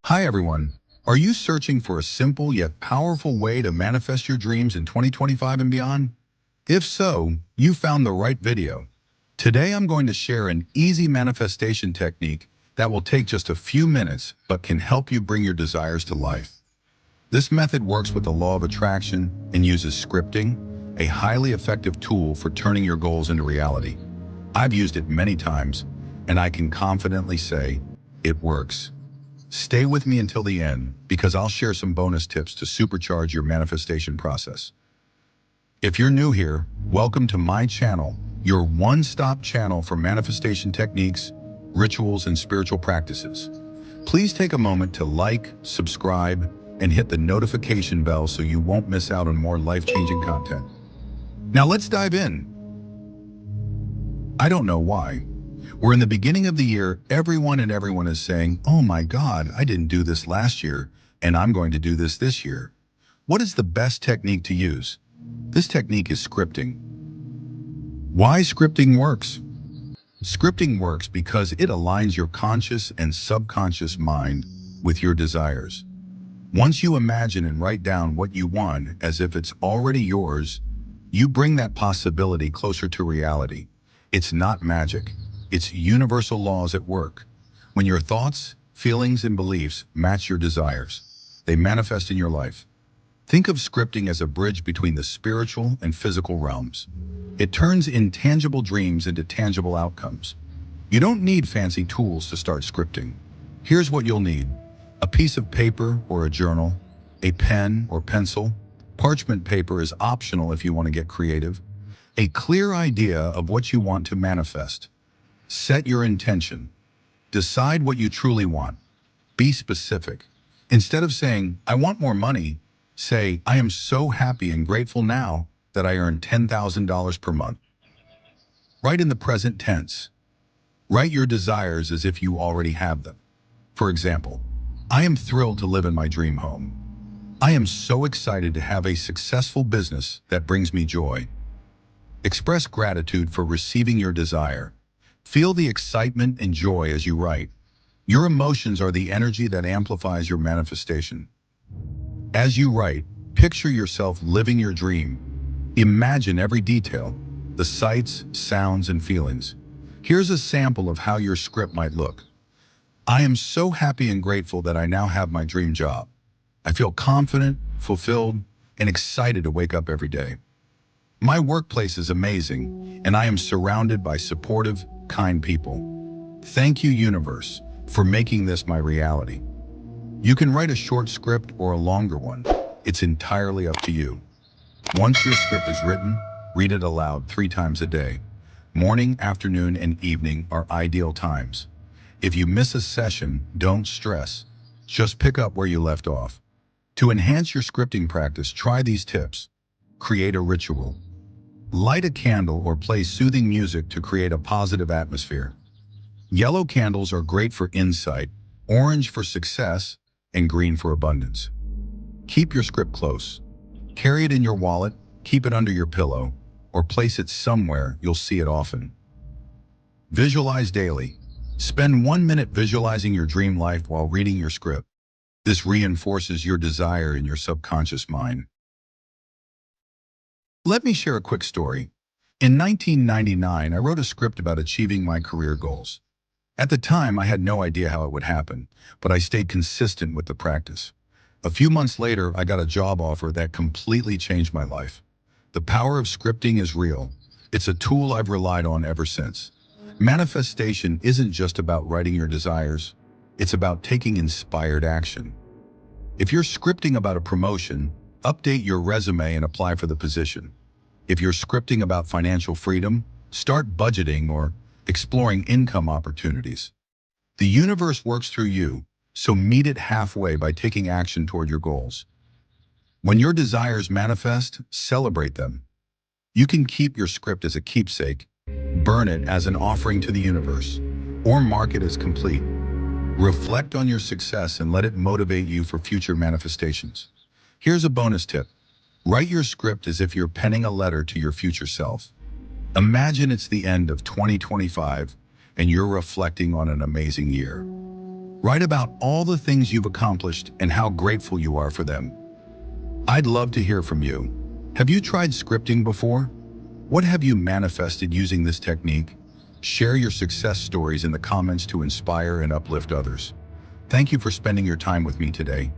Hi everyone. Are you searching for a simple yet powerful way to manifest your dreams in 2025 and beyond? If so, you found the right video. Today I'm going to share an easy manifestation technique that will take just a few minutes but can help you bring your desires to life. This method works with the law of attraction and uses scripting, a highly effective tool for turning your goals into reality. I've used it many times, and I can confidently say it works. Stay with me until the end because I'll share some bonus tips to supercharge your manifestation process. If you're new here, welcome to my channel, your one-stop channel for manifestation techniques, rituals, and spiritual practices. Please take a moment to like, subscribe, and hit the notification bell so you won't miss out on more life-changing content. Now let's dive in. I don't know why. We're in the beginning of the year, everyone is saying, oh my God, I didn't do this last year, and I'm going to do this year. What is the best technique to use? This technique is scripting. Why scripting works? Scripting works because it aligns your conscious and subconscious mind with your desires. Once you imagine and write down what you want as if it's already yours, you bring that possibility closer to reality. It's not magic. It's universal laws at work. When your thoughts, feelings, and beliefs match your desires, they manifest in your life. Think of scripting as a bridge between the spiritual and physical realms. It turns intangible dreams into tangible outcomes. You don't need fancy tools to start scripting. Here's what you'll need: a piece of paper or a journal, a pen or pencil. Parchment paper is optional if you want to get creative. A clear idea of what you want to manifest. Set your intention. Decide what you truly want. Be specific. Instead of saying, I want more money, say, I am so happy and grateful now that I earn $10,000 per month. Write in the present tense. Write your desires as if you already have them. For example, I am thrilled to live in my dream home. I am so excited to have a successful business that brings me joy. Express gratitude for receiving your desire. Feel the excitement and joy as you write. Your emotions are the energy that amplifies your manifestation. As you write, picture yourself living your dream. Imagine every detail, the sights, sounds, and feelings. Here's a sample of how your script might look. I am so happy and grateful that I now have my dream job. I feel confident, fulfilled, and excited to wake up every day. My workplace is amazing, and I am surrounded by supportive, kind people. Thank you, universe, for making this my reality. You can write a short script or a longer one. It's entirely up to you. Once your script is written, read it aloud 3 times a day. Morning, afternoon, and evening are ideal times. If you miss a session, don't stress. Just pick up where you left off. To enhance your scripting practice, try these tips. Create a ritual. Light a candle or play soothing music to create a positive atmosphere. Yellow candles are great for insight, orange for success, and green for abundance. Keep your script close. Carry it in your wallet, keep it under your pillow, or place it somewhere you'll see it often. Visualize daily. Spend 1 minute visualizing your dream life while reading your script. This reinforces your desire in your subconscious mind. Let me share a quick story. In 1999, I wrote a script about achieving my career goals. At the time, I had no idea how it would happen, but I stayed consistent with the practice. A few months later, I got a job offer that completely changed my life. The power of scripting is real. It's a tool I've relied on ever since. Manifestation isn't just about writing your desires. It's about taking inspired action. If you're scripting about a promotion, update your resume and apply for the position. If you're scripting about financial freedom, start budgeting or exploring income opportunities. The universe works through you, so meet it halfway by taking action toward your goals. When your desires manifest, celebrate them. You can keep your script as a keepsake, burn it as an offering to the universe, or mark it as complete. Reflect on your success and let it motivate you for future manifestations. Here's a bonus tip. Write your script as if you're penning a letter to your future self. Imagine it's the end of 2025 and you're reflecting on an amazing year. Write about all the things you've accomplished and how grateful you are for them. I'd love to hear from you. Have you tried scripting before? What have you manifested using this technique? Share your success stories in the comments to inspire and uplift others. Thank you for spending your time with me today.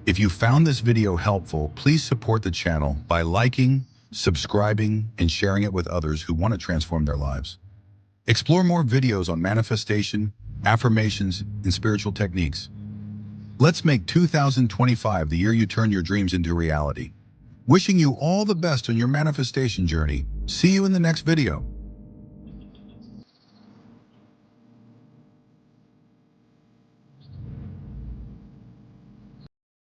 If you found this video helpful, please support the channel by liking, subscribing, and sharing it with others who want to transform their lives. Explore more videos on manifestation, affirmations, and spiritual techniques. Let's make 2025 the year you turn your dreams into reality. Wishing you all the best on your manifestation journey. See you in the next video.